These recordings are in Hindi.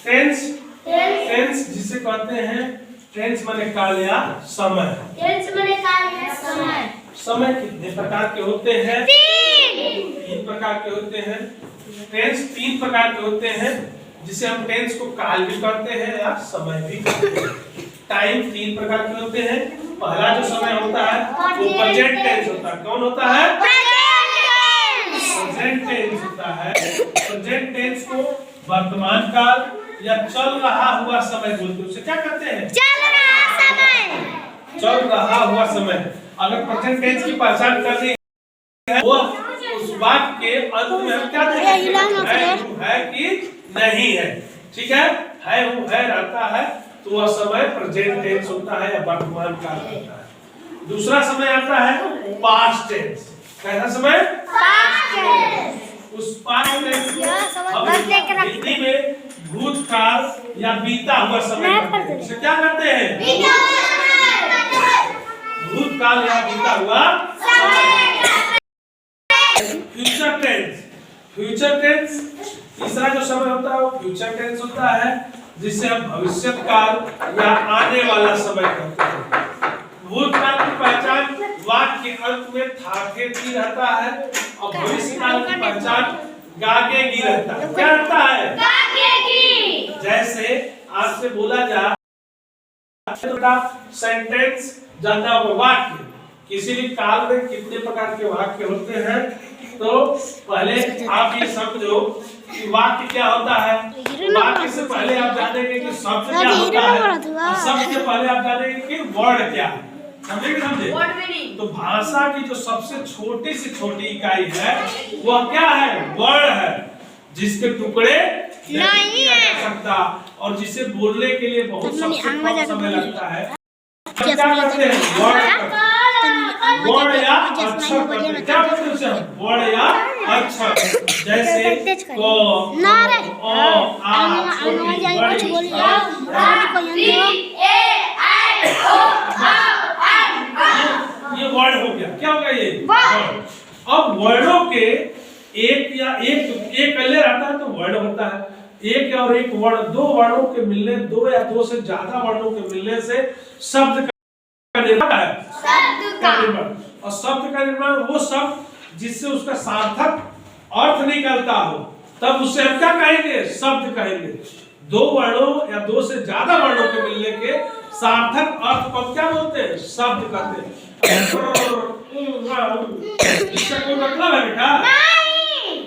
टेंस टेंस जिसे कहते हैं टेंस माने काल या समय। टेंस माने काल या समय। समय कितने प्रकार के होते हैं? तीन प्रकार के होते हैं। टेंस तीन प्रकार के होते हैं जिसे हम टेंस को काल भी कहते हैं या समय भी कहते हैं। टाइम तीन प्रकार के होते हैं। पहला जो समय होता है वो प्रेजेंट टेंस होता है। कौन होता है? प्रेजेंट टेंस होता है। प्रेजेंट टेंस को वर्तमान काल या चल रहा हुआ समय बोलते हैं। उसे क्या कहते हैं? चल रहा समय। चल रहा हुआ समय। अगर प्रेजेंट टेंस की पहचान करनी है वो उस वाक्य के अंत में हम क्या देखेंगे? है कि नहीं है। ठीक है, वो है रहता है तो वह समय प्रेजेंट टेंस होता है या वर्तमान काल होता है। दूसरा समय आता है पास्ट टेंस। कैसा समय? Past tense. उस पास्ट टेंस को हिंदी में भूतकाल या बीता हुआ समय कहते हैं। उसे क्या कहते हैं? बीता हुआ समय। भूतकाल या बीता हुआ समय। Future tense. फ्यूचर टेंस तीसरा जो समय होता है वो फ्यूचर टेंस होता है जिसे हम भविष्य काल या आने वाला समय कहते हैं। भूतकाल की पहचान वाक्य के अंत में थाकेगी रहता है और भविष्य काल की पहचान गागेगी रहता है। क्या रहता है? गागेगी। जैसे आपसे बोला जा सेंटेंस ज्यादा वाक्य किसी भी काल में कितने प्रकार के वाक्य होते हैं तो पहले आप ये समझो कि वाक्य क्या होता है। वाक्य से पहले आप जानेंगे कि शब्द क्या होता है और शब्द से पहले आप जानेंगे कि वर्ड क्या है। समझे? तो भाषा की जो सबसे छोटी से छोटी इकाई है वह क्या है? वर्ड है, जिसके टुकड़े नहीं किया जा सकता और जिसे बोलने के लिए बहुत सबसे कम समय लगता है। क्या करते हैं? वर्ड या अक्षर करते हैं। क्या करते हैं उसे? वर्ड या अक्षर। जैसे को, ओ, आ, कुछ बोलिए। ये वर्ड हो गया। क्या हो गया ये? वर्ड। अब वर्डों के एक कलर आता है तो वर्ड होता है। एक और एक वर्ड, दो वर्डों के मिलने, दो या दो से ज्यादा वर्डों के मिलने से शब्द का निर्माण है। और शब्द का निर्माण वो शब्द जिससे उसका सार्थक अर्थ निकलता हो तब उसे हम क्या कहेंगे? शब्द कहेंगे। दो वर्णों या दो से ज्यादा वर्णों के मिलने के सार्थक अर्थ को क्या बोलते हैं? शब्द कहते हैं। इसका कोई मतलब है बेटा?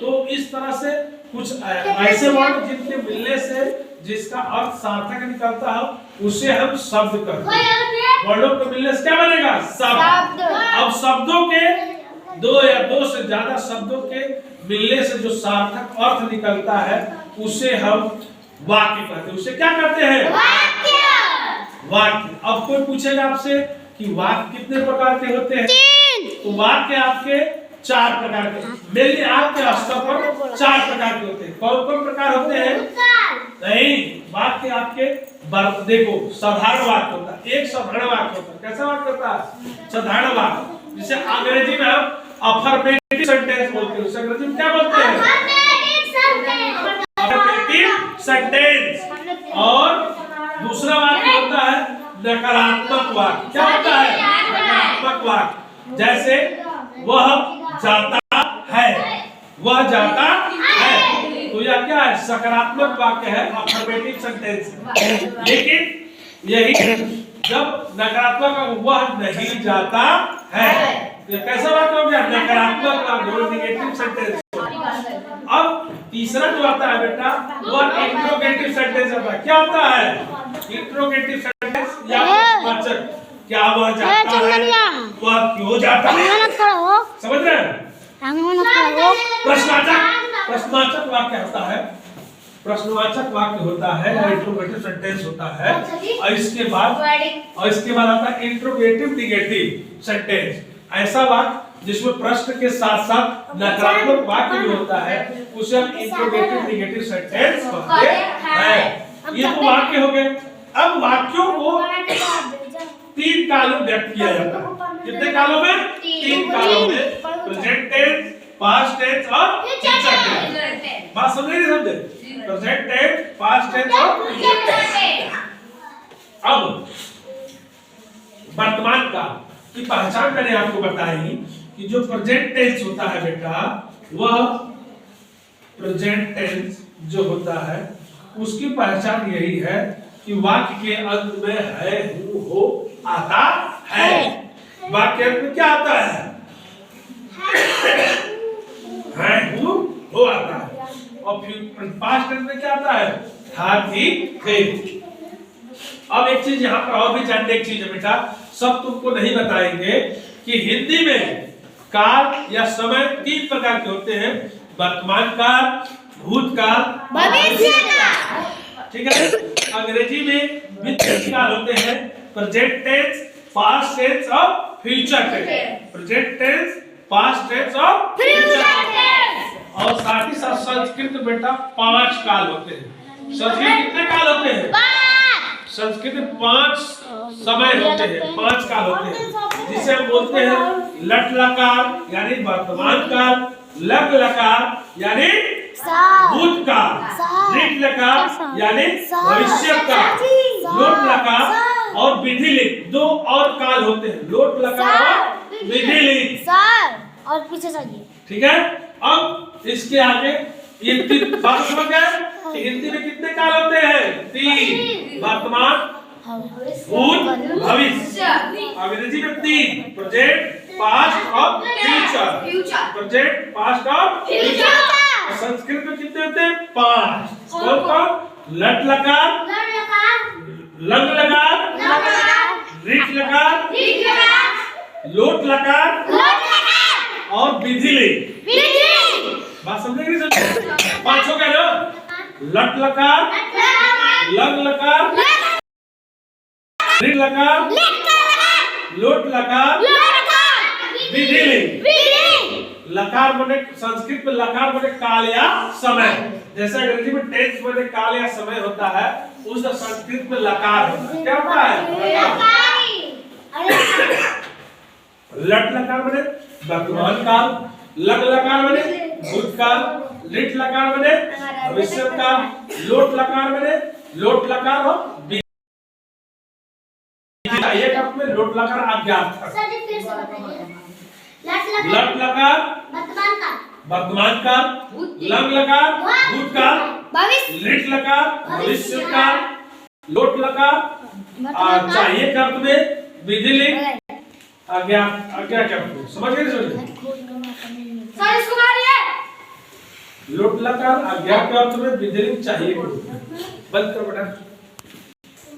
तो इस तरह से कुछ ऐसे वर्ड जिनके मिलने से जिसका अर्थ सार्थक निकलता है उसे हम शब्द कहते हैं। वर्णों के मिलने से क्या बनेगा? शब्द। अब शब्दों के दो या दो से ज्यादा शब्दों के मिलने से जो सार्थक अर्थ निकलता है उसे हम वाक्य कहते हैं। उसे क्या कहते हैं? वाक्य। अब कोई पूछेगा आपसे कि वाक्य कितने प्रकार के होते हैं? तो वाक्य आपके चार प्रकार के, मेनली आपके स्तर पर चार प्रकार के होते हैं। कौन कौन प्रकार होते हैं? नहीं, वाक्य आपके देखो साधारण वाक्य होता है, एक साधारण वाक्य होता है। कैसा वाक्य होता है? साधारण वाक्य, जिसे अंग्रेजी में हम अफर्मेटिव सेंटेंस बोलते हैं। उसे अंग्रेजी में क्या बोलते हैं? Affirmative sentence. और दूसरा वाक्य होता है नकारात्मक वाक्य। क्या होता है? नकारात्मक वाक्य। जैसे वह जाता है, वह जाता है, तो यह क्या है? सकारात्मक वाक्य है, अफर्मेटिव सेंटेंस। लेकिन यही जब नकारात्मक वह नहीं जाता है तो कैसा वाक्य हो गया? नकारात्मक वाक्य, नेगेटिव सेंटेंस। अब तीसरा जो आता है बेटा वह इंट्रोगेटिव सेंटेंस होता है। क्या होता है? इंट्रोगेटिव सेंटेंस या प्रश्नवाचक। क्या वह जाता है? वह क्यों जाता है? समझ रहे हैं? प्रश्नवाचक वाक्य होता है, प्रश्नवाचक वाक्य होता है या इंट्रोगेटिव सेंटेंस होता है। और इसके बाद आता है इंट्रोगेटिव निगेटिव सेंटेंस। ऐसा वाक्य जिसमें प्रश्न के साथ साथ नकारात्मक वाक्य भी होता है उसे हम इंट्रोगेटिव निगेटिव सेंटेंस कहते हैं। ये तो वाक्य हो गए। अब वाक्यों को तीन कालों में व्यक्त किया जाता है। कितने कालों में? तीन कालों में। प्रेजेंट टेंस, पास्ट टेंस और फ्यूचर टेंस। बात समझे नहीं समझे? प्रेजेंट टेंस, पास्ट टेंस और फ्यूचर टेंस। अब वर्तमान काल की पहचान मैंने आपको बताई कि जो प्रेजेंट टेंस होता है बेटा, वह प्रेजेंट टेंस जो होता है उसकी पहचान यही है कि वाक्य के अंत में है, हूं, हो आता है। वाक्य अंत में क्या आता है? है, हूं, हो आता है। और फिर पास्ट टेंस में क्या आता है? था, थी, थे। अब एक चीज यहाँ पर और भी जानने की चीज है बेटा, सब तुमको नहीं बताएंगे कि हिंदी में काल या समय 3 प्रकार के होते हैं। वर्तमान काल, भूतकाल, भविष्य काल। ठीक है। अंग्रेजी में भी 3 काल होते हैं, प्रेजेंट टेंस, पास्ट टेंस और future tense. Present tense, past tense और फ्यूचर टेंस। और साथ ही साथ संस्कृत में बेटा 5 काल होते हैं। संस्कृत कितने काल होते हैं? संस्कृत में 5 समय होते हैं, 5 काल होते हैं, जिसे हम बोलते हैं लट लकार यानी वर्तमान काल, लग लकार यानी भूतकाल, लिट लकार यानी भविष्य काल, लोट लकार और विधिलिंग। 2 और काल होते हैं, लोट लकार और विधिलिंग। सर और पीछे जाइए। ठीक है। अब इसके आगे ये 3 बात समझ गए कि हिंदी में कितने काल होते हैं? 3, वर्तमान, भूत, भविष्य। अंग्रेजी में 3, प्रेजेंट, पास्ट और फ्यूचर। प्रेजेंट, पास्ट और फ्यूचर। संस्कृत में कितने होते हैं? 5। कौन? लट लकार, लंग लकार, रिट लकार, लोट लकार और विधिलिंग। बात समझे नहीं समझे? 5 हो गए ना? लट लकार, लंग लकार, रिट लकार, लोट लकार, विधिलिंग। लकार माने संस्कृत में लकार माने काल या समय। जैसे अंग्रेजी में टेंस माने काल या समय होता है, उस संस्कृत में लकार होता है। क्या होता है? लट लकार माने वर्तमान काल, लग लकार माने भूतकाल, लिट लकार माने भविष्य काल, लोट लकार माने लोट लकार और एक अर्थ में लोट लकार अज्ञात था। लट लकार वर्तमान काल, लग लकार भूतकाल, लिट लकार भविष्य काल, लोट लकार चाहिए अर्थ में विधिलिंग अज्ञात अर्थ। समझ गए? सर इसको मारिए। लोट लकार अज्ञात अर्थ में विधिलिंग चाहिए। बंद करो बेटा।